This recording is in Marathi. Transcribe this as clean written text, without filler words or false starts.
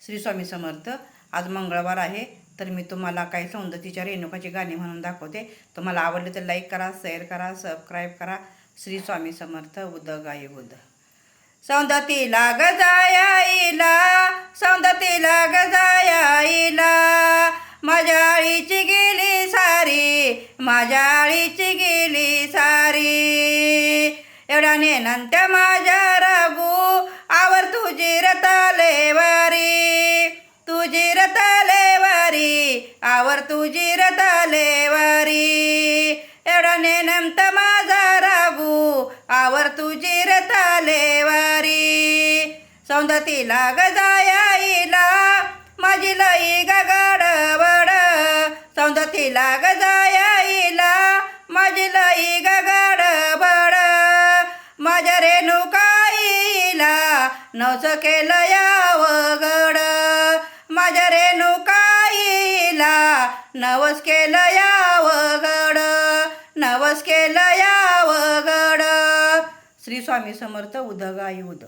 श्री स्वामी समर्थ. आज मंगळवार आहे, तर मी तुम्हाला काही सौंदतीच्या रेणुकाची गाणी म्हणून दाखवते. तुम्हाला आवडले तर लाईक करा, शेअर करा, सबस्क्राईब करा. श्री स्वामी समर्थ. उद गाई उद. सौंदतीला ग जायाईला, सौंदतीला ग जायाईला, माझ्या आळीची गेली सारी, माझ्या आळीची गेली सारी. एवढ्या नेनंत्या माझ्या रागू, आवर तुझी रताले वारी, तुझी रताले वारी, आवर तुझी रताले वारी. एवढा नेनंत माझा रागू, आवर तुझी रताले वारी. सौंदतीला ग जायाईला, माझी लई ग गडबड, सौंदतीला ग जायाईला, माझी लई ग गडबड. माझ्या रेणुकाईला नवस केलं यावगड, माझ्या रेणुकाईला नवस केलं यावगड, नवस केलं यावगड. श्री स्वामी समर्थ. उद गाई उद.